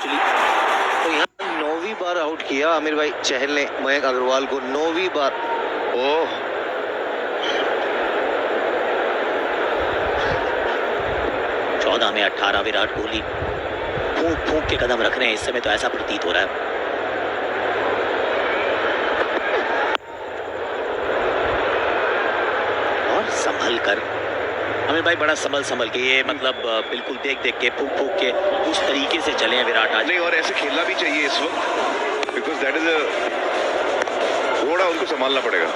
Actually. तो यहाँ 9वीं बार out किया आमिर भाई चहल ने मयंक अग्रवाल को, 9वीं बार। ओह 14 में 18 विराट कोहली फूंक फूंक के कदम रख रहे हैं इस समय, तो ऐसा प्रतीत हो रहा है। और संभल कर आमिर भाई, बड़ा संभल के, ये मतलब बिल्कुल देख देख के, फूंक फूंक के उस तरीके से चले हैं विराट आज। नहीं, और ऐसे खेलना भी चाहिए इस वक्त, बिकॉज दैट इज थोड़ा उनको संभालना पड़ेगा।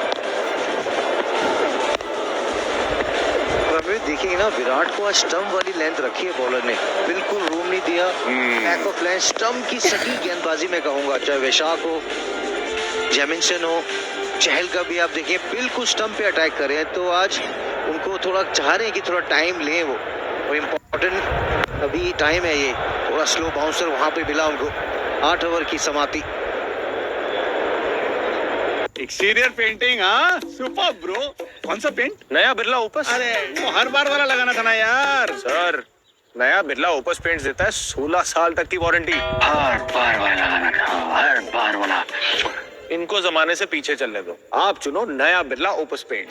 देखिए ना, विराट को आज स्टंप वाली लेंथ रखी है बॉलर ने, बिल्कुल रूम नहीं दिया। बैक ऑफ लेंथ स्टंप की सटीक गेंदबाजी में कहूंगा, चाहे वैशाख हो, जेमिंसन हो, चहल का भी आप देखिए बिल्कुल स्टंप पे अटैक कर रहे हैं। तो आज उनको थोड़ा चाह रहे हैं कि थोड़ा टाइम लें वो, और इम्पोर्टेंट अभी टाइम है ये, थोड़ा स्लो बाउंसर वहां पे मिला उनको। 8 ओवर की समाप्ति। एक्सटीरियर पेंटिंग, हाँ सुपर ब्रो। कौन सा पेंट? नया बिरला ओपस। अरे वो हर बार वाला लगाना था ना यार। सर, नया बिरला ओपस पेंट देता है 16 साल तक की वारंटी। हर बार वाला लगाना था, हर बार वाला। इनको जमाने से पीछे चलने दो, आप चुनो नया बिरला ओपस पेंट।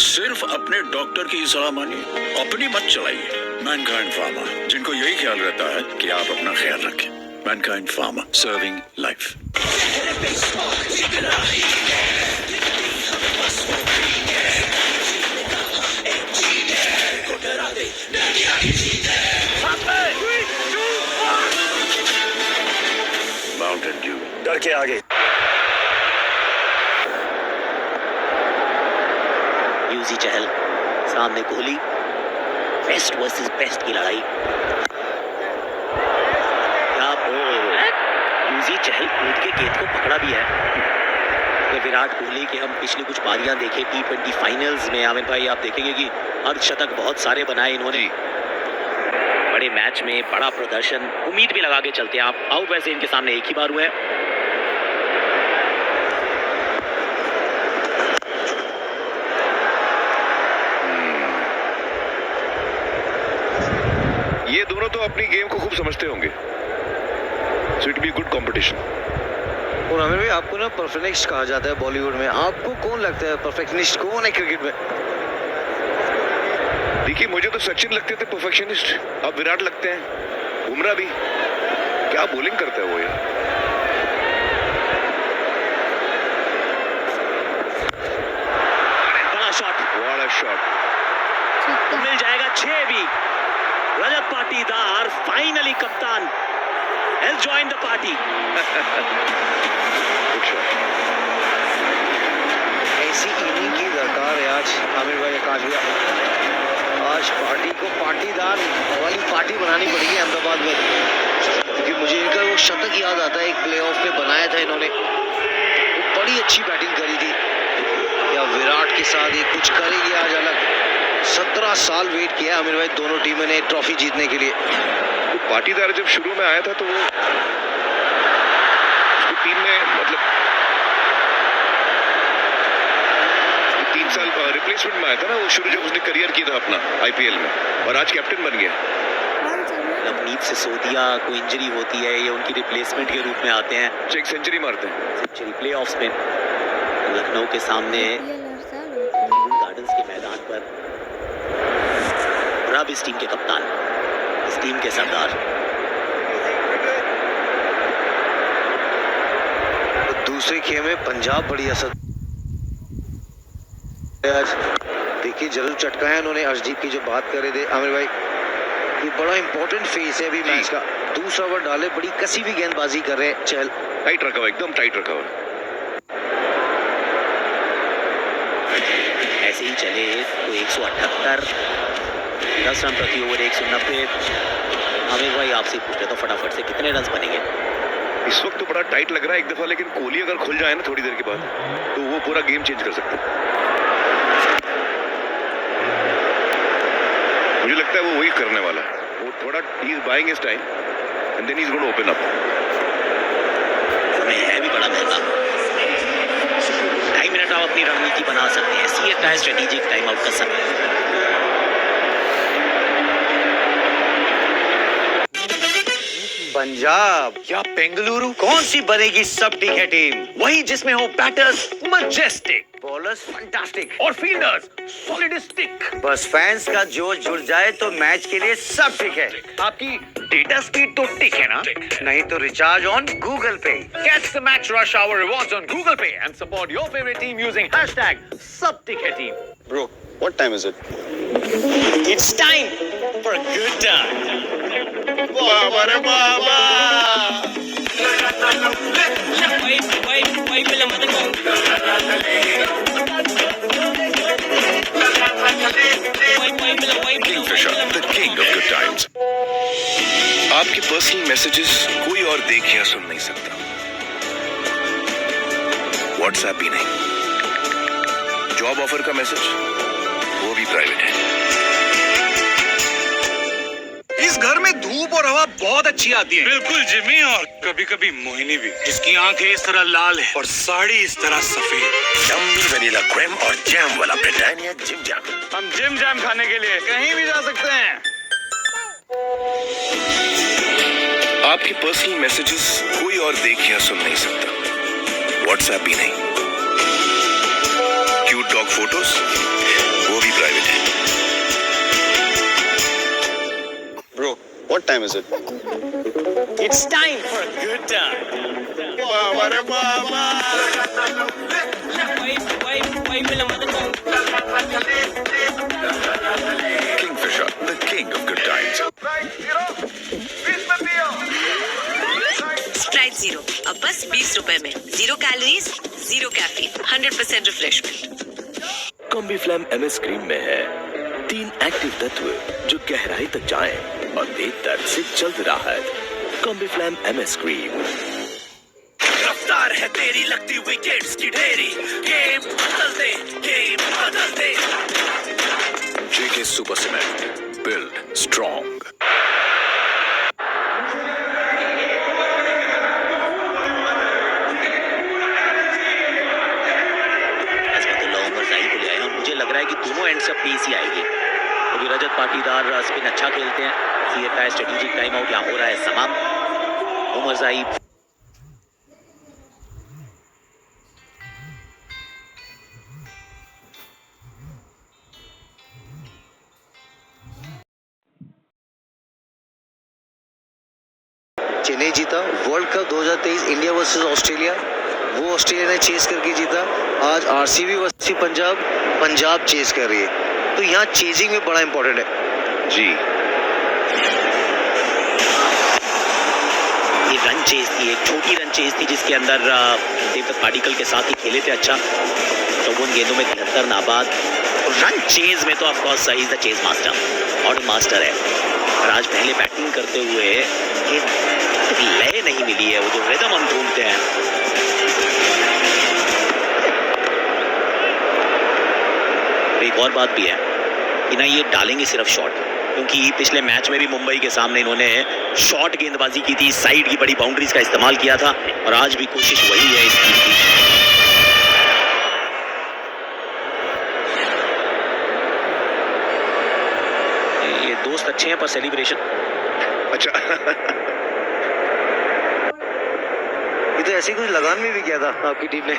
सिर्फ अपने डॉक्टर की सलाह मानिए, अपनी मत चलाइए। मैनकाइंड फार्मा, जिनको यही ख्याल रहता है कि आप अपना ख्याल रखें। Mankind pharma, serving life. Mountain Dew, डर के आगे। यूजी चहल, सामने कोहली, बेस्ट वर्सेस बेस्ट की लड़ाई। क्या यूजी चहल कूद के गेंद को पकड़ा भी है। तो विराट कोहली के हम पिछली कुछ पारियां देखे T20 फाइनल्स में, आमिर भाई आप देखेंगे कि अर्धशतक बहुत सारे बनाए इन्होंने। बड़े मैच में बड़ा प्रदर्शन, उम्मीद भी लगा के चलते हैं आप। आउट वैसे इनके सामने एक ही बार हुआ है। ये दोनों तो अपनी गेम को खूब समझते होंगे, so it be good competition. और आमिर भाई, आपको ना परफेक्शनिस्ट कहा जाता है बॉलीवुड में, आपको कौन लगता है परफेक्शनिस्ट कौन है क्रिकेट में? देखिए, मुझे तो सचिन लगते थे परफेक्शनिस्ट, अब विराट लगते हैं, बुमराह भी। क्या बॉलिंग करता है वो यार। बड़ा शॉट, व्हाट अ शॉट। मिल जाएगा 6 भी। रजत पाटीदार फाइनली कप्तान has joined the party। ऐसी इनिंग की दरकार है आज आमिर भाई, आकाश भैया। आज पार्टी को पाटीदार वाली पार्टी बनानी पड़ेगी अहमदाबाद में, क्योंकि मुझे इनका वो शतक याद आता है, एक प्लेऑफ में बनाया था इन्होंने, वो बड़ी अच्छी बैटिंग करी थी। या विराट के साथ ये कुछ करेगी आज अलग। 17 साल वेट किया आमिर भाई दोनों टीमों ने ट्रॉफी जीतने के लिए। तो पाटीदार जब शुरू में आया था तो वो टीम में मतलब 3 साल रिप्लेसमेंट में आया था ना वो, शुरू जब उसने करियर किया था अपना IPL में, और आज कैप्टन बन गया। नवनीत सिसोदिया को इंजरी होती है, ये उनकी रिप्लेसमेंट के रूप में आते हैं। एक सेंचुरी मारते हैं। सेंचुरी प्लेऑफ्स में लखनऊ के सामने गार्डन्स के मैदान पर। और अब इस टीम के कप्तान, इस टीम के सरदार। दूसरे खेल में पंजाब बड़ी असर आज देखिए, जरूर चटकाया उन्होंने। अर्शदीप की जो बात कर रहे थे आमिर भाई, ये बड़ा इंपॉर्टेंट फेस है अभी मैच का। दूसरा ओवर डाले, बड़ी कसी भी गेंदबाजी कर रहे हैं चहल। टाइट रखा हुआ, एकदम टाइट रखा हुआ। ऐसे ही चले तो 178, 10 रन प्रति ओवर, 190। आमिर भाई आपसे पूछ रहे तो फटाफट से कितने रन बनेंगे? इस वक्त तो बड़ा टाइट लग रहा है एक दफा, लेकिन कोहली अगर खुल जाए ना थोड़ी देर के बाद, तो वो पूरा गेम चेंज कर सकते हैं। मुझे लगता है वो वही करने वाला है। वो थोड़ा ही is buying his time and then he is going to open up. समय है भी बड़ा महंगा। 2.5 मिनट आप अपनी रणनीति बना सकते हैं। सी है स्ट्रेटेजिक टाइम आउट का समय। पंजाब या बेंगलुरु? कौन सी बनेगी सब ठीक है टीम? वही जिसमें हो बैटर्स मैजेस्टिक बॉलर्स फैंटास्टिक और फील्डर्स सॉलिडिस्टिक। बस फैंस का जोश जुड़ जाए तो मैच के लिए सब ठीक है। आपकी डेटा स्पीड तो टिक है ना? नहीं तो रिचार्ज ऑन गूगल पे। Catch the Match Rush Hour rewards on Google Pay and support your favorite team using hashtag #SubTicketTeam. Bro, what time is it? It's time for a good time. Kingfisher, the king of good times. आपके personal messages कोई और देख या सुन नहीं सकता। WhatsApp भी नहीं। Job offer का मैसेज वो भी प्राइवेट है। इस घर में धूप और हवा बहुत अच्छी आती है। बिल्कुल जिमी, और कभी कभी मोहिनी भी, जिसकी आंखें इस तरह लाल है और साड़ी इस तरह सफेद। यम्मी वनीला क्रीम और जैम वाला ब्रिटानिया जिम जैम। हम जिम जैम खाने के लिए कहीं भी जा सकते हैं। आपके पर्सनल मैसेजेस कोई और देख या सुन नहीं सकता। व्हाट्सएप भी नहीं। क्यूट डॉग फोटोज वो भी प्राइवेट है। Bro, what time is it? It's time for a good time. Kingfisher, the king of good times. Sprite zero अब बस 20 रुपए में। 0 calories, 0 caffeine, 100% refreshment. Combiflam MS cream में है 3 एक्टिव तत्व जो गहराई तक जाएं और बेदर्द से जल्द राहत। कॉम्बीफ्लैम एमएस क्रीम। रफ्तार है तेरी लगती विकेट्स की ढेरी, गेम बदल दे, गेम बदल दे। JK super cement, build strong. मुझे लग रहा है कि दोनों एंड से पेस ही आएगी। अभी रजत पाटीदार स्पिन अच्छा खेलते हैं। CFI स्ट्रेटेजिक टाइम आउट यहाँ हो रहा है समाप्त। उमर जाइब चेन्नई जीता World Cup 2023 India versus Australia. वो ऑस्ट्रेलिया ने चेस करके जीता। आज RCB versus Punjab, Punjab chase कर रही है। तो यहाँ चेजिंग में बड़ा इंपॉर्टेंट है। जी। ये रन चेज थी, एक छोटी रन चेज थी जिसके अंदर देवदत्त पाडिक्कल के साथ ही खेले थे अच्छा। 54 गेंदों में 73 नाबाद। रन चेज में तो ऑफकोर्स सही is the chase master, order master है। और आज पहले बैटिंग करते हुए ये लय नहीं मिली है, वो जो रिदम हम ढूंढते हैं। एक और बात भी है कि ना ये डालेंगे सिर्फ शॉट, क्योंकि पिछले मैच में भी मुंबई के सामने इन्होंने शॉट गेंदबाजी की थी, साइड की बड़ी बाउंड्रीज का इस्तेमाल किया था और आज भी कोशिश वही है इस टीम की। ये दोस्त अच्छे हैं पर सेलिब्रेशन अच्छा। ये तो ऐसे ही कुछ लगान में भी किया था आपकी टीम ने।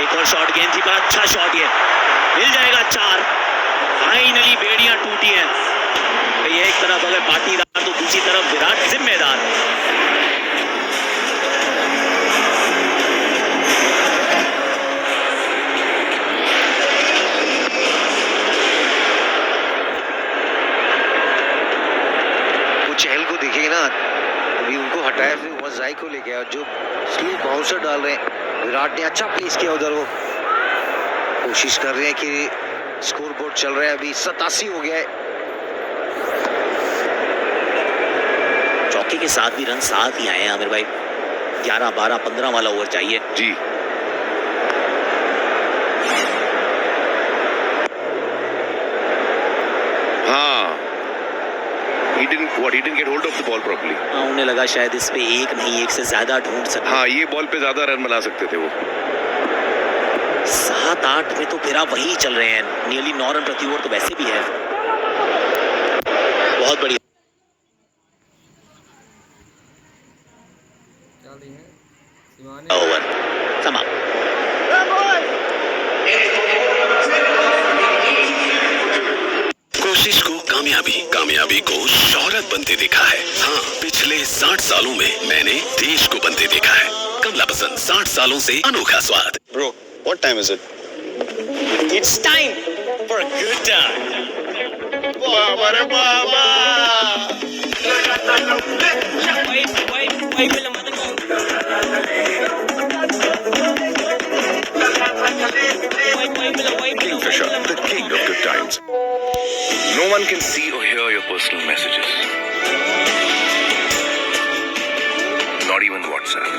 एक और शॉट गेंद थी पर अच्छा शॉट, ये मिल जाएगा 4। फाइनली बेड़ियां टूटी हैं। ये एक तरफ अगर पाटीदार तो दूसरी तरफ विराट जिम्मेदार। वो चहल को देखेंगे ना, अभी उनको हटाया फिर वज़ाई को लेके आया। जो स्लो बाउंसर डाल रहे हैं, विराट ने अच्छा पेस किया उधर। वो कोशिश कर रहे हैं कि स्कोर बोर्ड चल रहा है अभी 87 हो गया है। चौके के साथ भी रन साथ ही आए हैं आमिर भाई। 11, 12, 15 वाला ओवर चाहिए। जी। हाँ। He didn't get hold of the ball properly. हाँ, उन्हें लगा शायद इस पे एक नहीं एक से ज्यादा ढूंढ सकते। हाँ, ये बॉल पे ज्यादा रन बना सकते थे वो। 7-8 में तो फिर आप वही चल रहे हैं। नियरली 9 रन प्रति ओवर तो वैसे भी है। बहुत बढ़िया ओवर समाप्त। कोशिश को कामयाबी, कामयाबी को शोहरत बनते देखा है। हाँ, पिछले 60 सालों में मैंने देश को बनते देखा है। कमला पसंद, 60 सालों से अनोखा स्वाद। Bro, what time is it? It's time for a good time. Kingfisher, the king of good times. No one can see or hear your personal messages. Not even WhatsApp.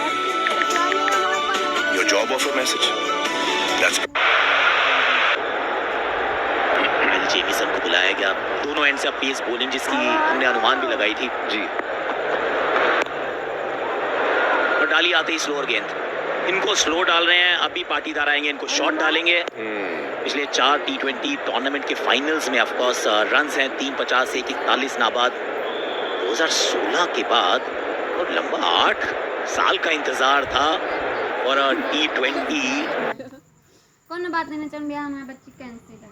Your job offer message? That's Jameson को बुलाया गया। दोनों and से अब pace bowling जिसकी हमने अनुमान भी लगाई थी जी। और डाली आते ही स्लोअर गेंद। इनको स्लो डाल रहे हैं, अभी पाटीदार आएंगे, इनको शॉट डालेंगे। पिछले 4 T20 टूर्नामेंट के फाइनल्स में ऑफ कोर्स रन्स हैं 350 से 41 नाबाद। 2016 के बाद और लंबा 8 साल का इंतजार था और T20 कौन बात नहीं चल गया हमारे बच्ची कैंसिल है।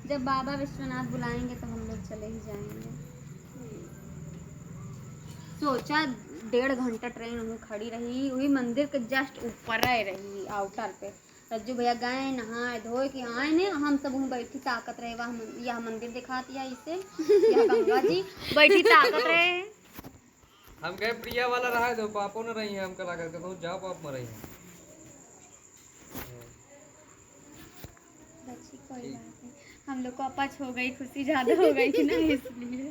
जब बाबा विश्वनाथ बुलाएंगे तो हम लोग चले ही जाएंगे। सोचा 1.5 घंटा ट्रेन उन्हें खड़ी रही हुई मंदिर के जस्ट ऊपर रही आउटर पे। रज्जू भैया गए नहाए धोए कि आए ने हम सब वहीं बैठी ताकत रहे। वह यह मंदिर दिखाती है इसे, यह गंगा जी बैठी ताकत रहे। हम कहे प्रिया वाला रहा है तो पापो ने रही है हम करा करके तो जाओ पाप में रही है। बच्ची कोई बात नहीं, हम लोग को अपच हो गई, खुशी ज्यादा हो गई थी ना इसलिए।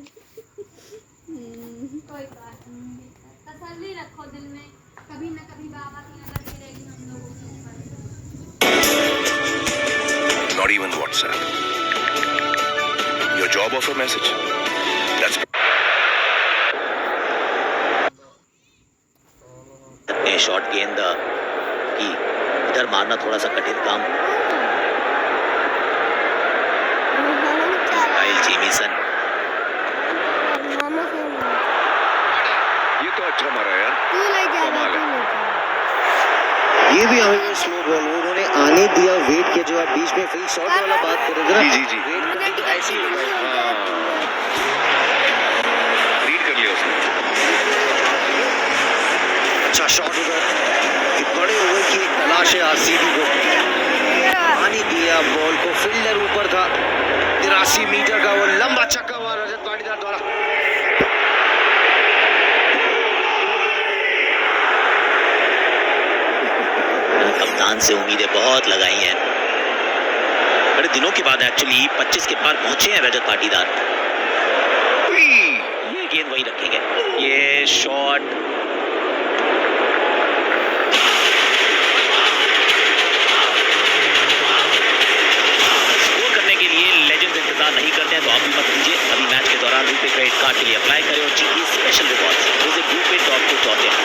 कोई बात नहीं, तसल्ली रखो दिल में, कभी न कभी बाबा की नजर गिरेगी हम लोगों के ऊपर। not even WhatsApp. Your job offer message? That's shot गेंद की इधर मारना थोड़ा सा कठिन काम। काइल जेमिसन ये तो अच्छा मारा यार। कमाल है। ये भी हमें स्लो बॉल उन्होंने आने दिया, वेट किया। जो आप बीच में फ्री शॉट वाला बात कर रहे थे ना, जी, जी, जी। वेट ऐसे ही होता है। हाँ। रीड कर लिया उसने। अच्छा शॉट उधर कि बड़े ओवर की एक तलाश है आरसीबी को। आने दिया बॉल को, फील्डर ऊपर था। 83 मीटर का वो लंबा छक्का हुआ रजत पाटीदार द्वारा। कप्तान से उम्मीदें बहुत लगाई हैं, बड़े दिनों के बाद एक्चुअली 25 के पार पहुंचे हैं रजत पाटीदार। ये गेंद वही रखेंगे, ये शॉट स्कोर करने के लिए लेजेंड्स इंतजार नहीं करते हैं तो आप भी मत कीजिए। अभी मैच के दौरान रूपे क्रेडिट कार्ड के लिए अप्लाई करें और जीतिए स्पेशल रिवॉर्ड्स। रूपे.co.in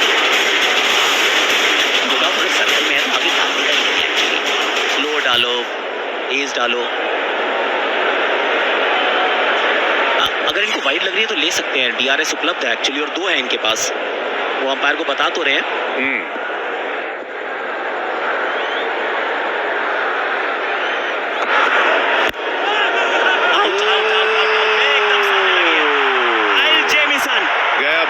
सर्कल में है तो आगे भागने का नहीं एक्चुअली। स्लो डालो, एज डालो। अगर इनको वाइड लग रही है तो ले सकते हैं, DRS उपलब्ध है एक्चुअली और 2 है इनके पास। वो अंपायर को बता तो रहे हैं। गया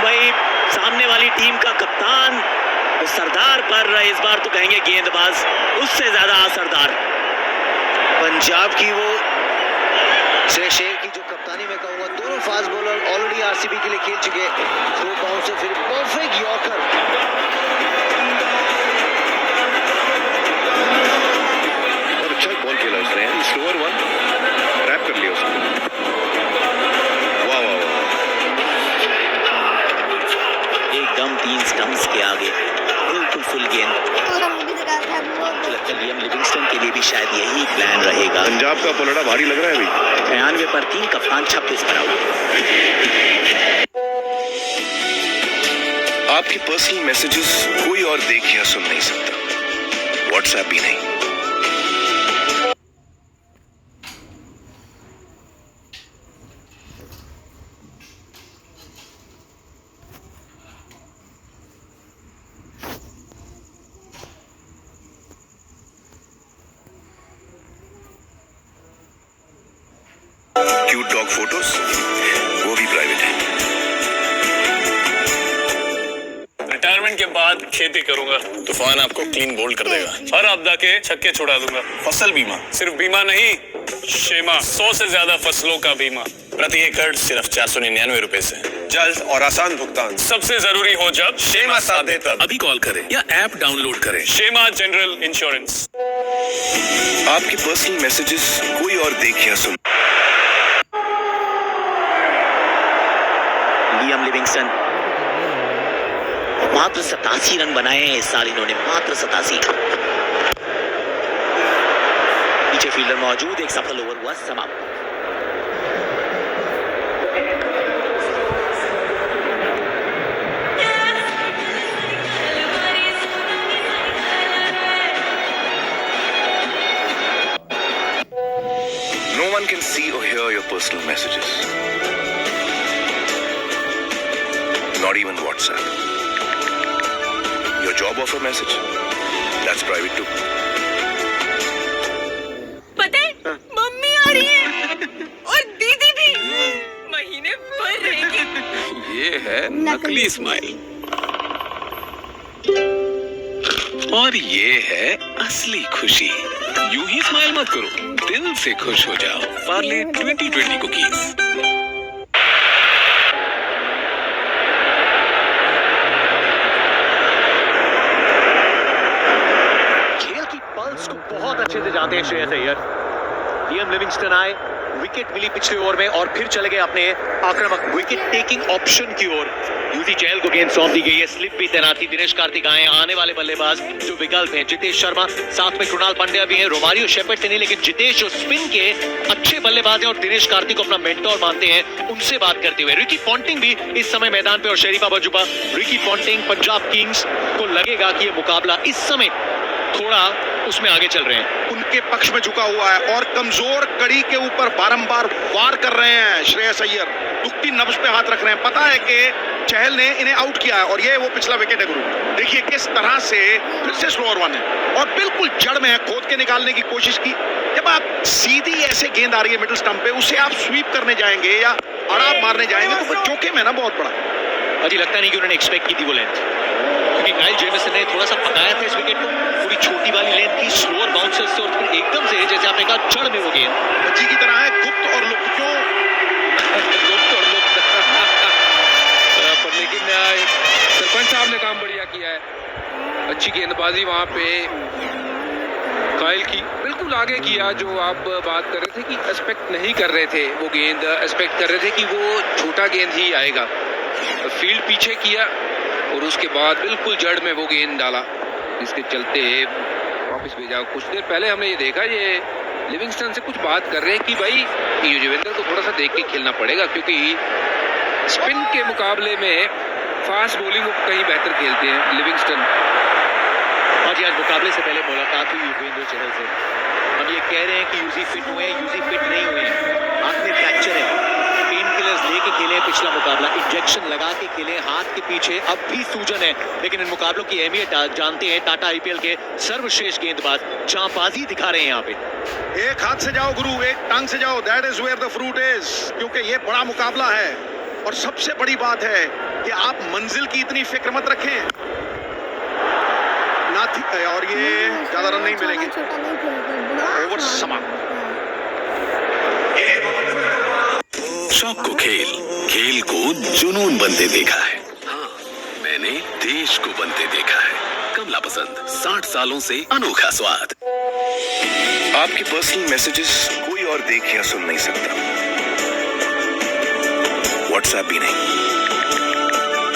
भाई सामने वाली टीम का कप्तान वो सरदार पर इस बार तो कहेंगे गेंदबाज उससे ज्यादा असरदार। पंजाब की वो श्रेय शेर की जो कप्तानी में कहूंगा, दोनों फास्ट बॉलर ऑलरेडी आरसीबी के लिए खेल चुके। थ्रो बाउंस से फिर परफेक्ट यॉर्कर। और अच्छा बॉल खेला उसने, स्लोअर वन रैप कर लिया उसने। वाह वाह वाह, एकदम 3 स्टंप्स के आगे बिल्कुल फुल गेंद। लियम लिविंगस्टन के लिए भी शायद यही प्लान रहेगा। पंजाब का पलड़ा भारी लग रहा है अभी। 93 पर 3, कप्तान 26 पर आउट। आपके पर्सनल मैसेजेस कोई और देख या सुन नहीं सकता, व्हाट्सएप भी नहीं। क्यूट डॉग फोटोज वो भी प्राइवेट है। रिटायरमेंट के बाद खेती करूंगा। तूफान आपको क्लीन बोल्ड कर देगा। हर आपदा के छक्के छुड़ा दूंगा। फसल बीमा सिर्फ बीमा नहीं, शेमा 100 से ज्यादा फसलों का बीमा प्रति एकड़ सिर्फ 499 रुपए से। जल्द और आसान भुगतान सबसे जरूरी हो जब शेमा साथ दे तब। अभी कॉल करें या ऐप डाउनलोड करें। शेमा जनरल इंश्योरेंस। आपके पर्सनल मैसेजेस कोई और देख या सुन। लियम लिविंगस्टन मात्र 87 रन बनाए हैं इस साल इन्होंने, मात्र 87। पीछे फील्डर मौजूद, एक सफल ओवर हुआ समाप्त। No one can see or hear your personal messages. Not even WhatsApp. Your job offer message? That's private too. पता है मम्मी आ रही है और दीदी भी महीने भर रहेगी। ये है नकली स्माइल और ये है असली खुशी। यूं ही स्माइल मत करो, दिल से खुश हो जाओ। पार्ले 2020 कुकीज। बहुत अच्छे से जानते हैं श्रेयस अय्यर। लियम लिविंगस्टन आए, विकेट मिली पिछले ओवर में और फिर चले गए अपने आक्रामक विकेट टेकिंग ऑप्शन की ओर। यूजी चहल को गेंद सौंप दी गई है, स्लिप भी तैनाती दिनेश कार्तिक आए। आने वाले बल्लेबाज जो विकल्प हैं, जितेश शर्मा, साथ में कृणाल पांड्या भी हैं। रोमारियो शेपर्ड नहीं, लेकिन जितेश जो स्पिन के अच्छे बल्लेबाज हैं और दिनेश कार्तिक को अपना मेंटोर मानते हैं, उनसे बात करते हुए रिकी पॉन्टिंग भी इस समय मैदान पे और शरीफा बजुबा। रिकी पॉन्टिंग पंजाब किंग्स को लगेगा कि ये मुकाबला इस समय थोड़ा उसमें आगे चल रहे हैं। उनके पक्ष में झुका हुआ है और कमजोर कड़ी के ऊपर बारंबार वार कर रहे हैं श्रेयस अय्यर। दुखती नब्ज पे हाथ रख रहे हैं। पता है कि चहल ने इन्हें आउट किया है और ये वो पिछला विकेट है गुरु। देखिए किस तरह से फिर से स्लोअर वन है और बिल्कुल जड़ में है, खोद के निकालने की कोशिश की। जब आप सीधी ऐसे गेंद आ रही है मिडिल स्टंप पे, उसे आप स्वीप करने जाएंगे या अड़ाप मारने जाएंगे तो वो जोखिम है ना बहुत बड़ा। अजी लगता नहीं कि उन्होंने एक्सपेक्ट की थी वो लेंथ, क्योंकि काइल जेमिसन ने थोड़ा सा पकाया था इस विकेट को। पूरी छोटी वाली लेंथ की स्लोअर बाउंसर से और फिर एकदम से जैसे आपने कहा जड़ में वो गेंद बच्ची की तरह है, गुप्त और लुप्त। क्यों गुप्त और लुप्त। पर लेकिन सरपंच साहब ने काम बढ़िया किया है। अच्छी गेंदबाजी वहाँ पे काइल की बिल्कुल आगे किया। जो आप बात कर रहे थे कि एक्सपेक्ट नहीं कर रहे थे वो गेंद, एक्सपेक्ट कर रहे थे कि वो छोटा गेंद ही आएगा। फील्ड पीछे किया और उसके बाद बिल्कुल जड़ में वो गेंद डाला, जिसके चलते वापस भेजा। कुछ देर पहले हमने ये देखा, ये लिविंगस्टन से कुछ बात कर रहे हैं कि भाई युजवेंद्र को थोड़ा सा देख के खेलना पड़ेगा, क्योंकि स्पिन के मुकाबले में फास्ट बॉलिंग को कहीं बेहतर खेलते हैं लिविंगस्टन। आज मुकाबले से पहले मुलाकात हुई युजवेंद्र चहल से। हम ये कह रहे हैं कि यूजी फिट हुए हैं, यूजी फिट नहीं हुए हैं। हाथ में फ्रैक्चर है, पेन किलर्स लेके खेले पिछला मुकाबला, इंजेक्शन लगा के खेले हाथ के पीछे, अब भी सूजन है। लेकिन इन मुकाबलों की अहमियत जानते हैं टाटा आईपीएल के सर्वश्रेष्ठ गेंदबाज जांबाजी दिखा रहे हैं यहाँ पे। एक हाथ से जाओ गुरु, एक टांग से जाओ, that is where the fruit is. क्योंकि ये बड़ा मुकाबला है और सबसे बड़ी बात है कि आप मंजिल की इतनी फिक्र मत रखें ना थी, और ये ज्यादा रन नहीं मिलेंगे। ओवर समाप्त। शौक को खेल, खेल को जुनून बनते देखा है। हाँ, मैंने देश को बनते देखा है। कमला पसंद, 60 सालों से अनोखा स्वाद। आपके पर्सनल मैसेजेस कोई और देख या सुन नहीं सकता। व्हाट्सएप भी नहीं।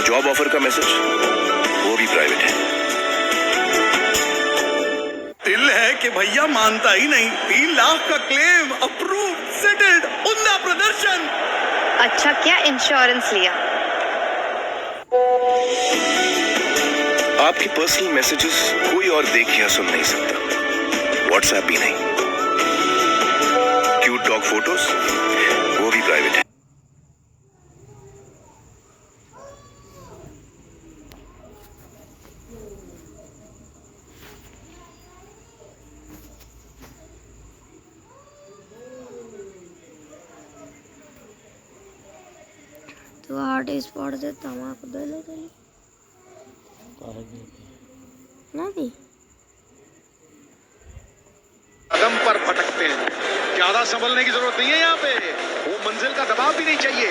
जॉब ऑफर का मैसेज वो भी प्राइवेट है। दिल है कि भैया मानता ही नहीं। 3 लाख का क्लेम अप्रूव, सेटल्ड, उम्दा प्रदर्शन। अच्छा क्या इंश्योरेंस लिया? आपके पर्सनल मैसेजेस कोई और देख या सुन नहीं सकता। व्हाट्सएप भी नहीं। क्यूट डॉग फोटोज वो भी प्राइवेट है। तो हार्ट स्पॉट से तमाक दे ले ना दी कदम पर भटकते हैं, ज्यादा संभलने की जरूरत नहीं है यहाँ पे, वो मंजिल का दबाव भी नहीं चाहिए।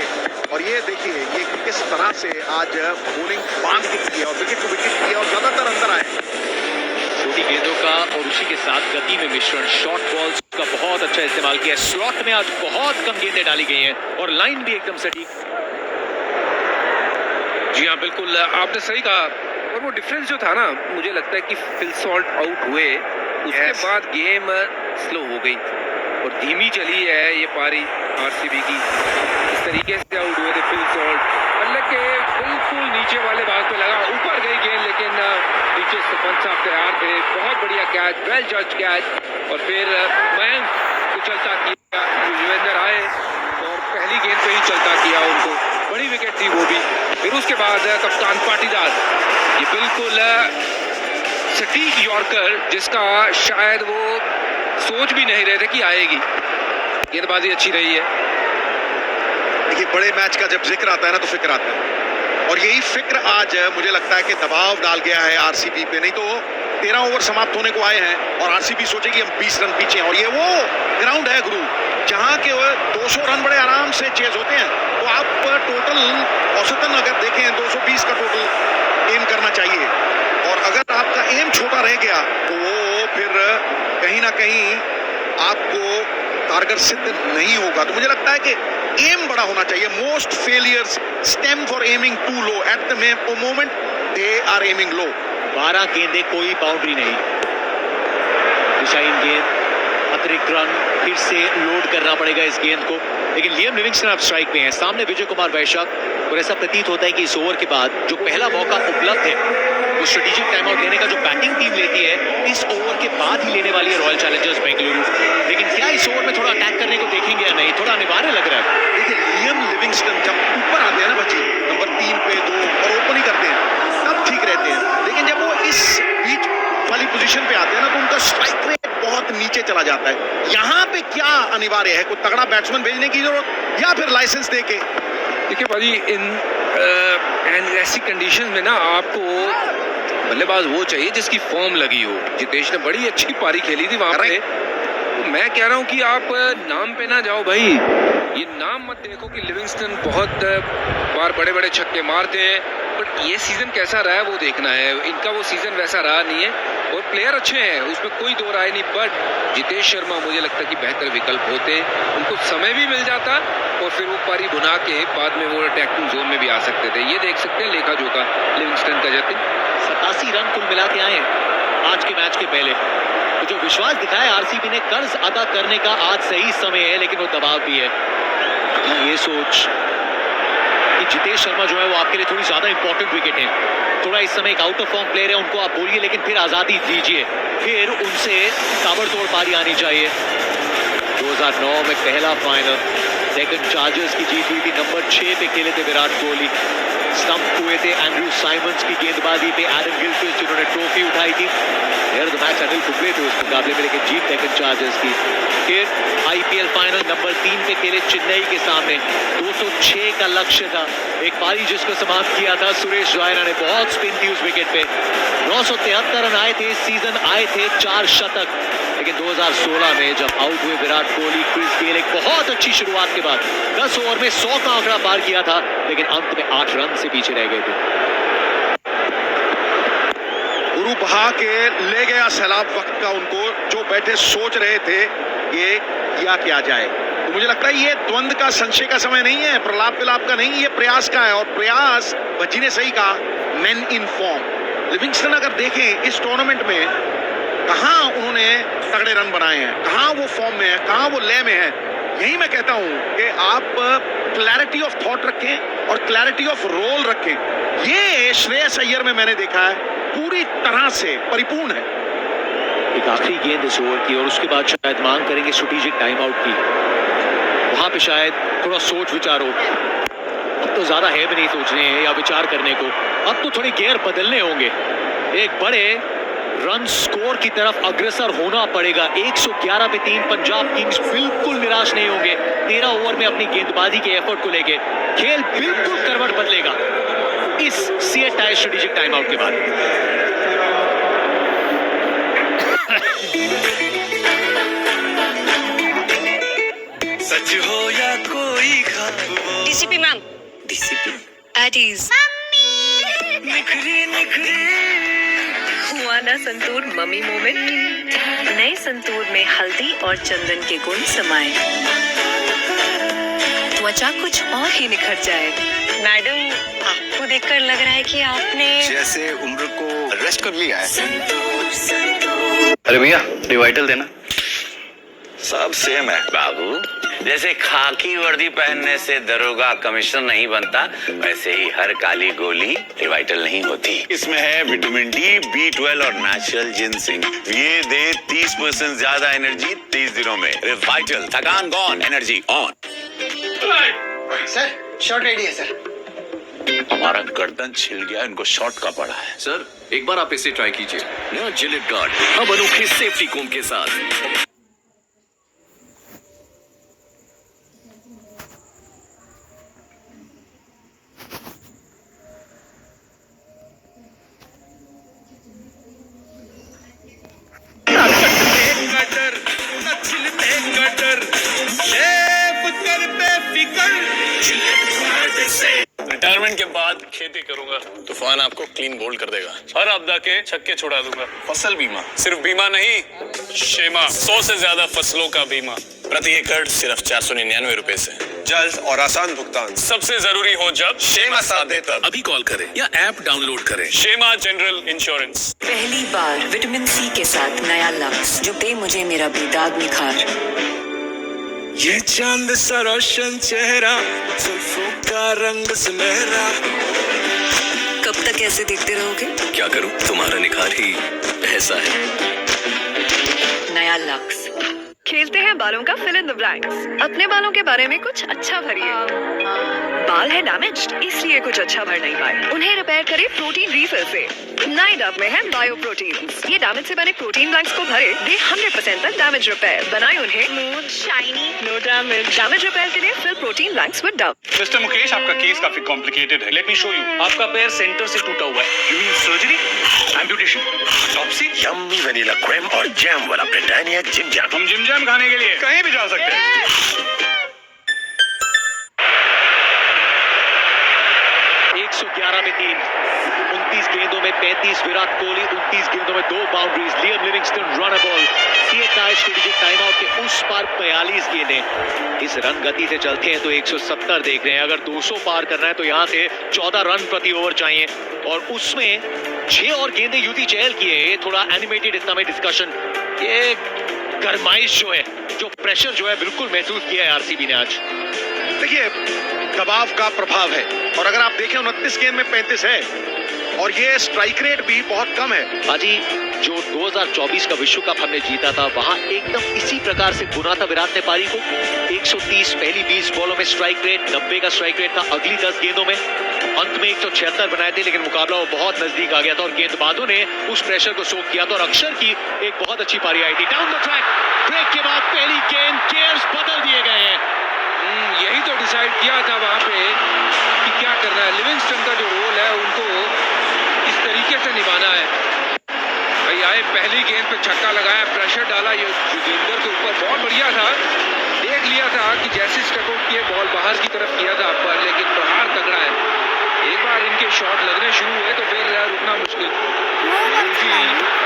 और ये देखिए ये किस तरह से आज बॉलिंग बांध के की है और विकेट को विकेट किया और ज्यादातर अंदर आए। छोटी गेंदों का और उसी के साथ गति में मिश्रण, शॉर्ट बॉल्स का बहुत अच्छा इस्तेमाल किया। स्लॉट में आज बहुत कम गेंदें डाली गई हैं और लाइन भी एकदम सटीक। जी हाँ, बिल्कुल आपने सही कहा। और वो डिफरेंस जो था ना, मुझे लगता है कि फिल सॉल्ट आउट हुए उसके बाद गेम स्लो हो गई और धीमी चली है ये पारी आरसीबी की। इस तरीके से आउट हुए थे फिल सॉल्ट, मतलब के बिल्कुल नीचे वाले भाग पे लगा, ऊपर गई गेंद लेकिन नीचे सरपंच साहब तैयार थे। बहुत बढ़िया कैच, वेल जज कैच। और फिर मयंक को चलता किया, युजवेंद्र आए और पहली गेंद पे ही चलता किया उनको, बड़ी विकेट थी वो भी। फिर उसके बाद कप्तान पाटीदार, ये बिल्कुल सटीक यॉर्कर जिसका शायद वो सोच भी नहीं रहे थे कि आएगी। गेंदबाजी अच्छी रही है। देखिए बड़े मैच का जब जिक्र आता है ना तो फिक्र आता है, और यही फिक्र आज मुझे लगता है कि दबाव डाल गया है आरसीबी पे। नहीं तो 13 ओवर समाप्त होने को आए हैं और आरसीबी सोचेगी हम 20 रन पीछे हैं। और ये वो ग्राउंड है गुरु जहां के 200 रन बड़े आराम से चेज होते हैं। तो आप टोटल औसतन अगर देखें 220 का टोटल एम करना चाहिए, और अगर आपका एम छोटा रह गया तो वो फिर कहीं ना कहीं आपको कारगर सिद्ध नहीं होगा। तो मुझे लगता है कि एम बड़ा होना चाहिए। Most failures stem for aiming too low, at the moment they are aiming low. 12 गेंदें, कोई बाउंड्री नहीं। दिशाहीन गेंद, अतिरिक्त रन, फिर से लोड करना पड़ेगा इस गेंद को। लेकिन लियम लिविंगस्टन अब स्ट्राइक पे हैं, सामने विजय कुमार वैश्यक। और ऐसा प्रतीत होता है कि इस ओवर के बाद जो पहला मौका उपलब्ध है वो स्ट्रेटेजिक टाइम आउट लेने का जो बैटिंग टीम लेती है इस ओवर के बाद ही लेने वाली है रॉयल चैलेंजर्स बेंगलुरु। लेकिन क्या इस ओवर में थोड़ा अटैक करने को देखेंगे या नहीं, थोड़ा अनिवार्य लग रहा है। देखिए लियम लिविंगस्टन जब ऊपर आते हैं ना बच्चे, नंबर 3 पे 2 और ओपन ही करते हैं तब ठीक रहते हैं। लेकिन जब वो इस बीच वाली पोजीशन पे आते हैं ना तो उनका स्ट्राइक रेट बहुत नीचे चला जाता है। यहाँ पे क्या अनिवार्य है, कोई तगड़ा बैट्समैन भेजने की जरूरत या फिर लाइसेंस देके? देखिए भाजी, इन ऐसी कंडीशन में ना आपको बल्लेबाज वो चाहिए जिसकी फॉर्म लगी हो। जितेश ने बड़ी अच्छी पारी खेली थी वहां पे। तो मैं कह रहा हूं कि आप नाम पे ना जाओ भाई, ये नाम मत देखो कि लिविंगस्टन बहुत बार बड़े बड़े छक्के मारते हैं, बट ये सीजन कैसा रहा है वो देखना है। इनका वो सीजन वैसा रहा नहीं है और प्लेयर अच्छे हैं, उसमें कोई दो राय नहीं। बट जितेश शर्मा मुझे लगता है कि बेहतर विकल्प होते, उनको समय भी मिल जाता और फिर वो पारी बुना के बाद में वो अटैकिंग जोन में भी आ सकते थे। ये देख सकते हैं लेखा जोखा लिविंगस्टन का जतिन। 87 रन कुल मिला के आए आज के मैच के पहले। तो जो विश्वास दिखाया आरसीबी ने, कर्ज अदा करने का आज सही समय है, लेकिन वो दबाव भी है। ये सोच कि जितेश शर्मा जो है वो आपके लिए थोड़ी ज्यादा इंपॉर्टेंट विकेट है, थोड़ा इस समय एक आउट ऑफ फॉर्म प्लेयर है, उनको आप बोलिए लेकिन फिर आजादी दीजिए, फिर उनसे ताबड़तोड़ पारी आनी चाहिए। 2009 में पहला फाइनल डेक्कन चार्जर्स की जीत हुई थी, नंबर 6 पे खेले थे विराट कोहली, स्टंप हुए थे एंड्रू साइमंस की गेंदबाजी पे एडम गिलक्रिस्ट जिन्होंने ट्रॉफी उठाई थी। Player of the match Anil Kumble थे उस मुकाबले में, लेकिन जीत डेक्कन चार्जर्स की। फिर आईपीएल फाइनल नंबर 3 पे खेले चेन्नई के सामने, 206 का लक्ष्य था, एक पारी जिसको समाप्त किया था सुरेश रैना ने, बहुत स्पिन थी उस विकेट पे। 973 रन आए थे इस सीजन, आए थे 4 शतक। लेकिन 2016 में जब आउट हुए विराट कोहली, क्रिस गेल एक बहुत अच्छी शुरुआत के बाद 10 ओवर में 100 का आंकड़ा पार किया था, लेकिन अंत में 8 रन से पीछे रह गए थे। गुरु बहा के ले गया सैलाब वक्त का उनको, जो बैठे सोच रहे थे ये किया क्या जाए। तो मुझे लगता है ये द्वंद का, संशय का समय नहीं है, प्रलाप विलाप का नहीं, ये प्रयास का है। और प्रयास, भज्जी ने सही कहा, मैन इन फॉर्म। लिविंगस्टन अगर देखें इस टूर्नामेंट में कहां उन्होंने तगड़े रन बनाए हैं, कहां वो फॉर्म में है, कहां वो लय में है। यही मैं कहता हूं कि आप क्लैरिटी ऑफ थॉट रखें और क्लैरिटी ऑफ रोल रखें। ये श्रेयस अय्यर में मैंने देखा है पूरी तरह से परिपूर्ण है। एक आखिरी गेंद इस ओवर की और उसके बाद शायद मांग करेंगे स्ट्रेटेजिक टाइम आउट की, वहां पे शायद थोड़ा सोच विचारो। अब तो ज्यादा है भी नहीं सोचने या विचार करने को, अब तो थोड़े गियर बदलने होंगे। एक बड़े रन स्कोर की तरफ अग्रसर होना पड़ेगा। 111 पे 3 पंजाब किंग्स बिल्कुल निराश नहीं होंगे। 13 ओवर में अपनी गेंदबाजी के एफर्ट को लेके खेल बिल्कुल करवट बदलेगा इस CEAT tyre strategic time out के बाद। सच हो या कोई ख्वाब, DCP ma'am, DCP at ease. निखरे निखरे हुआ ना संतूर मम्मी मोमेंट। नए संतूर में हल्दी और चंदन के गुण समाये, त्वचा कुछ और ही निखर जाए। मैडम, आपको देखकर लग रहा है कि आपने जैसे उम्र को रेस्ट कर लिया है। संतूर संतूर। अरे भैया रिवाइटल देना। सब सेम है बाबू, जैसे खाकी वर्दी पहनने से दरोगा कमिश्नर नहीं बनता, वैसे ही हर काली गोली रिवाइटल नहीं होती। इसमें है विटामिन डी, B12 और नेचुरल जिनसिंग। ये दे 30% ज्यादा एनर्जी 30 दिनों में। रिवाइटल, थकान gone, energy on. Sir shot ready है सर। हमारा गर्दन छिल गया, इनको शॉट का पड़ा है। सर एक बार आप इसे ट्राई कीजिए। नया जिलेट गार्ड अब अनोखे सेफ्टी कोम के साथ। रिटायरमेंट के बाद खेती करूंगा। तूफान आपको क्लीन बोल्ड कर देगा। हर आपदा के छक्के छुड़ा दूंगा। फसल बीमा, सिर्फ बीमा नहीं, शेमा 100 से ज्यादा फसलों का बीमा, प्रति एकड़ सिर्फ 499 रुपए से। जल्द और आसान भुगतान, सबसे जरूरी हो जब शेमा साथ दे तब। अभी कॉल करें या ऐप डाउनलोड करें। शेमा जनरल इंश्योरेंस। पहली बार विटामिन सी के साथ नया लक्स, जो दे मुझे मेरा बेदाग निखार। ये चांद सा रोशन चेहरा, जुल्फों का रंग सुनहरा। कब तक ऐसे देखते रहोगे? क्या करूं, तुम्हारा निखार ही ऐसा है। नया लक्स। खेलते हैं बालों का फिल इन द ब्लैंक्स। अपने बालों के बारे में कुछ अच्छा भरिए। बाल है डैमेज्ड, इसलिए कुछ अच्छा भर नहीं पाए। उन्हें रिपेयर करें प्रोटीन रिफिल से। नए डब में है बायो प्रोटीन। ये डैमेज से बने प्रोटीन ब्लैंक्स को भरे, दे 100% तक डैमेज रिपेयर। बनाए उन्हें smooth, shiny, no damage. Damage repair के लिए fill protein blanks with Dove. Mister Mukesh, आपका केस काफी कॉम्प्लिकेटेड है। Let me show you. आपका पैर सेंटर से टूटा हुआ है। You mean surgery, amputation, autopsy? Yummy vanilla cream और जैम वाला ब्रिटानिया जिम जैम। हम जिम जैम खाने के लिए कहीं भी जा सकते हैं। 111 में 3, 29 गेंदों में 35 विराट कोहली, 29 गेंदों में 2 boundaries. Liam Livingstone run a ball. CEAT tyre strategic time out के उस पार 42 गेंदें। इस रन गति से चलते हैं तो 170 देख रहे हैं। अगर 200 पार करना है तो यहाँ से 14 रन प्रति ओवर चाहिए, और उसमें 6 और गेंदें युवती चहल की है। थोड़ा एनिमेटेड इस समय डिस्कशन, ये गरमाइश जो है, जो प्रेशर जो है, बिल्कुल महसूस किया है आरसीबी ने आज। देखिए, दबाव का प्रभाव है, और अगर आप देखें 29 गेंद में 35 है, और ये स्ट्राइक रेट भी बहुत कम है। बाजी, जो 2024 का विश्व कप हमने जीता था, वहां एकदम इसी प्रकार से बुना था विराट ने पारी को। 130 पहली 20 बॉलों में स्ट्राइक रेट, 90 का स्ट्राइक रेट था अगली 10 गेंदों में। अंत में 176 बनाए थे, लेकिन मुकाबला वो बहुत नजदीक आ गया था और गेंदबाजों ने उस प्रेशर को सोख किया था, और अक्षर की एक बहुत अच्छी पारी आई थी। डाउन द ट्रैक, ब्रेक के बाद पहली गेंद, केयर्स बदल दिए गए हैं। यही तो डिसाइड किया था वहां पे कि क्या करना है। लिविंगस्टन का जो रोल है उनको इस तरीके से निभाना है। भाई आए, पहली गेंद पे छक्का लगाया, प्रेशर डाला ये युजवेंद्र के ऊपर, बहुत बढ़िया था। देख लिया था कि जैसे स्टकआउट किए, बॉल बाहर की तरफ किया था पर, लेकिन प्रहार तगड़ा है। एक बार इनके शॉट लगने शुरू हुए तो फिर रुकना मुश्किल।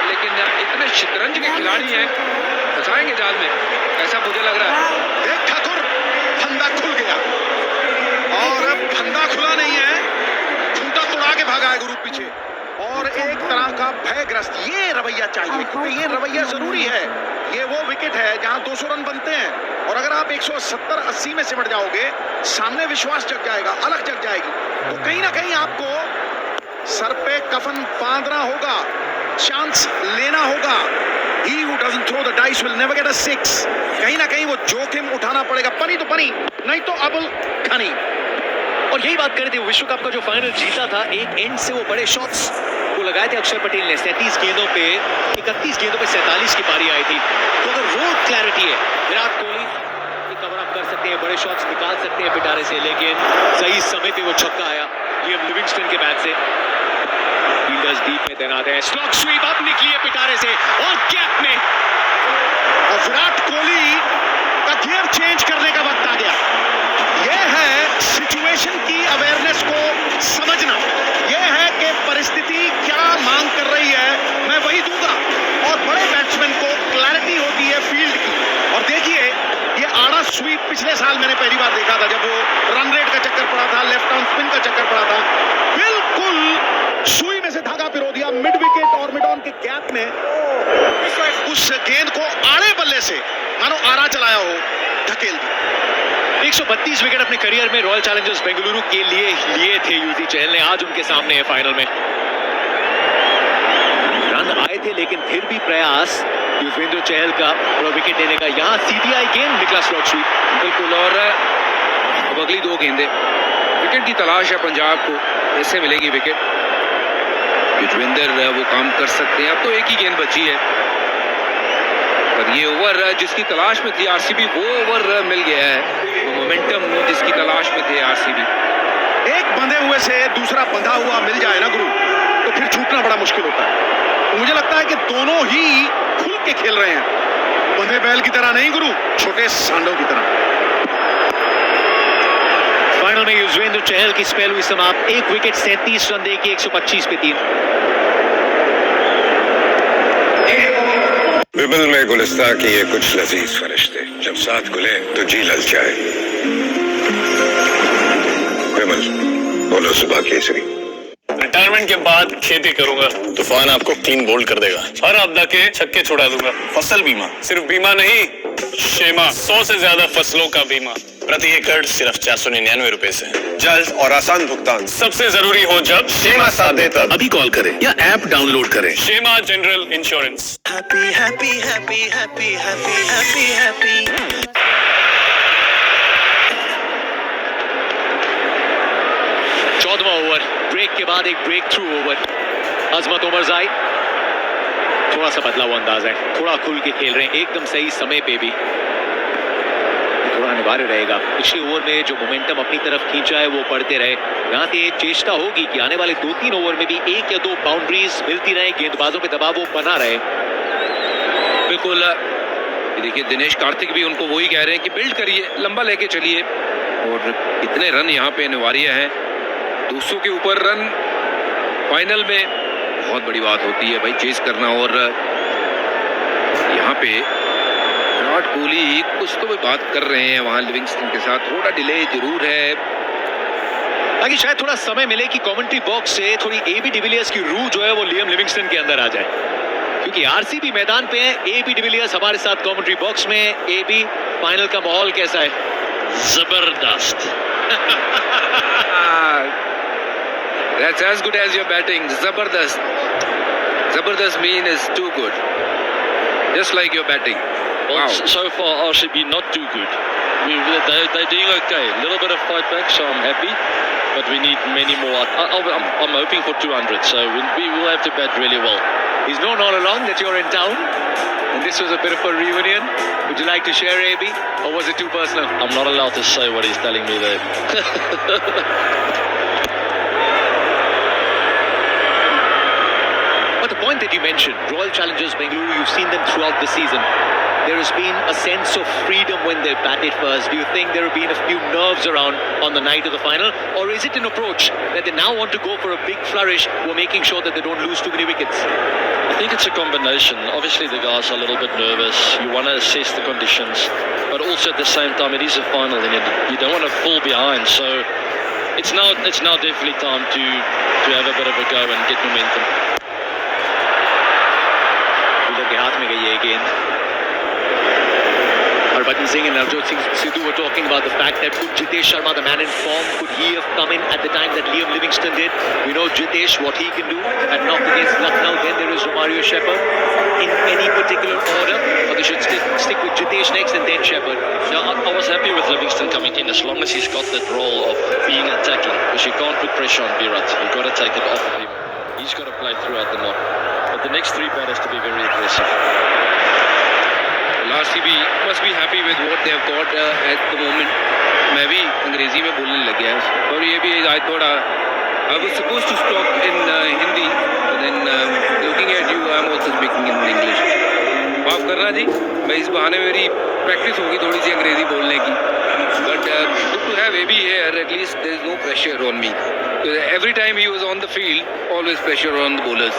लेकिन इतने शतरंज के खिलाड़ी हैं, फंसाएंगे जाल में, ऐसा मुझे लग रहा है। देख ठाकुर, फंदा खुल गया, और अब फंदा खुला नहीं है, झूठा तोड़ा के भागा है गुरु पीछे, और एक तरह का भयग्रस्त ये रवैया चाहिए, क्योंकि ये रवैया जरूरी है। ये वो विकेट है जहां 200 रन बनते हैं, और अगर आप 170-80 में सिमट जाओगे, सामने विश्वास जग जाएगा, अलग जग जाएगी। तो कहीं ना कहीं आपको सर पे कफन बांधना होगा, चांस लेना होगा। He who doesn't throw the dice will never get a 6। कहीं ना कहीं वो जोखिम उठाना पड़ेगा, पनी तो पनी, नहीं तो अबुल खनी। और यही बात कर रहे थे, विश्व कप का जो फाइनल जीता था, एक एंड से वो बड़े शॉट्स को लगाए थे अक्षर पटेल ने 37 गेंदों पे 31 गेंदों पे 47 की पारी आई थी। तो अगर रोड क्लैरिटी है, विराट कोहली कवर अप कर सकते हैं, बड़े शॉट्स निकाल सकते हैं पिटारे से, लेकिन सही समय पे वो छक्का आया लियम लिविंगस्टन के बैट से। फील्डर्स डीप में तैनात हैं, स्लॉग स्वीप अब निकली है पिटारे से और गैप में, और विराट कोहली का गियर चेंज करने का वक्त आ गया। यह है सिचुएशन की अवेयरनेस को समझना, यह है कि परिस्थिति क्या मांग कर रही है, मैं वही दूंगा। और बड़े बैट्समैन को क्लैरिटी होती है फील्ड की। और देखिए ये आड़ा स्वीप पिछले साल मैंने पहली बार देखा था, जब वो रन रेट का चक्कर पड़ा था, लेफ्ट आर्म स्पिन का चक्कर पड़ा था, बिल्कुल सुई में से धागा पिरो दिया मिड विकेट और मिड ऑन के गैप में। उस गेंद को आड़े बल्ले से मानो आड़ा चलाया हो धकेल दिया। 132 विकेट अपने करियर में रॉयल चैलेंजर्स बेंगलुरु के लिए लिए थे यूजी चहल ने, आज उनके सामने है फाइनल में। रन आए थे लेकिन फिर भी प्रयास युजवेंद्र चहल का विकेट लेने का। यहाँ सीधी आई गेंद, निकला स्लॉग स्वीप। बिल्कुल, और अब अगली 2 गेंदें, विकेट की तलाश है पंजाब को, कैसे मिलेगी विकेट? युजवेंद्र वो काम कर सकते हैं, अब तो एक ही गेंद बची है, पर ये ओवर जिसकी तलाश में थी आरसीबी, वो ओवर मिल गया है, वो मोमेंटम जिसकी तलाश में थे आरसीबी। एक बंधे हुए से दूसरा बंधा हुआ मिल जाए ना गुरु, तो फिर छूटना बड़ा मुश्किल होता है। तो मुझे लगता है कि दोनों ही खुल के खेल रहे हैं, बंधे बैल की तरह नहीं गुरु, छोटे सांडों की तरह। फाइनल में युजवेंद्र चहल की स्पेल हुई समाप्त, 1 विकेट 37 रन देके 125 पे 3। विमल में गुलिस्तां की ये कुछ लजीज फरिश्ते जब साथ गुले तो जी ललचाए। विमल बोलो सुबह केसरी। रिटायरमेंट के बाद खेती करूंगा, तूफान आपको क्लीन बोल्ड कर देगा, हर आपदा के छक्के छुड़ा दूंगा। फसल बीमा, सिर्फ बीमा नहीं, शेमा 100 से ज्यादा फसलों का बीमा, प्रति एकड़ सिर्फ 499 रुपए से, जल्द और आसान भुगतान, सबसे जरूरी हो जब शेमा साथ देता। अभी कॉल करें या ऐप डाउनलोड करें। शेमा general insurance. Happy happy happy happy happy happy happy. 14वां ओवर, ब्रेक के बाद एक breakthrough over. Azmat Omarzai थोड़ा सा बदला हुआ अंदाज है, थोड़ा खुल के खेल रहे हैं, एकदम सही समय पे भी, थोड़ा अनिवार्य रहेगा। पिछले ओवर में जो मोमेंटम अपनी तरफ खींचा है वो बढ़ते रहे। यहाँ से चेष्टा होगी कि आने वाले 2-3 ओवर में भी 1 या 2 बाउंड्रीज मिलती रहे, गेंदबाजों पे दबाव वो बना रहे। बिल्कुल, देखिए दिनेश कार्तिक भी उनको वही कह रहे हैं कि बिल्ड करिए, लंबा लेके चलिए, और इतने रन यहाँ पे अनिवार्य है। 200 के ऊपर रन फाइनल में बहुत बड़ी बात होती है भाई, चेस करना। और यहाँ पे विराट कोहली कुछ तो भी बात कर रहे हैं वहां लिविंगस्टन के साथ, थोड़ा डिले जरूर है, ताकि शायद थोड़ा समय मिले कि कमेंट्री बॉक्स से थोड़ी एबी डिविलियर्स की रूह जो है वो लियम लिविंगस्टन के अंदर आ जाए, क्योंकि आरसीबी मैदान पे है, एबी डिविलियर्स हमारे साथ कमेंट्री बॉक्स में। एबी, फाइनल का माहौल कैसा है? जबरदस्त। That's as good as your batting. Zabardast. Zabardast mean is too good. Just like your batting. Well, so far RCB not too good. They're doing okay. A little bit of fight back, so I'm happy. But we need many more. I'm hoping for 200, so we will have to bat really well. He's known all along that you're in town, and this was a bit of a reunion. Would you like to share, AB, or was it too personal? I'm not allowed to say what he's telling me there. But the point that you mentioned, Royal Challengers Bengaluru, you've seen them throughout the season. There has been a sense of freedom when they batted first. Do you think there have been a few nerves around on the night of the final? Or is it an approach that they now want to go for a big flourish, who are making sure that they don't lose too many wickets? I think it's a combination. Obviously the guys are a little bit nervous. You want to assess the conditions. But also at the same time, it is a final and you don't want to fall behind. So it's now definitely time to have a bit of a go and get momentum. के हाथ में गई है गेंद। Harbhajan Singh and Navjot Singh Sidhu were talking about the fact that could Jitesh Sharma, the man in form, could he have come in at the time that Liam Livingston did? We know Jitesh, what he can do at knock against Lucknow. Then there is Romario Shepherd. In any particular order, or they should stick with Jitesh next and then Shepherd? No, I was happy with Livingston coming in as long as he's got that role of being attacking, because you can't put pressure on Virat. You've got to take it off of him. He's got to play throughout the knock. But the next 3 batters to be very aggressive. RCB must be happy with what they have got at the moment. मैं भी अंग्रेजी में बोलने लग गया और ये भी I thought I was supposed to stop in Hindi, but then looking at you I'm also speaking in English. माफ करना जी, मैं इस बहाने मेरी प्रैक्टिस होगी थोड़ी सी अंग्रेजी बोलने की. But good to have AB here, at least there is no pressure on me. So every time he was on the field, always pressure on the bowlers.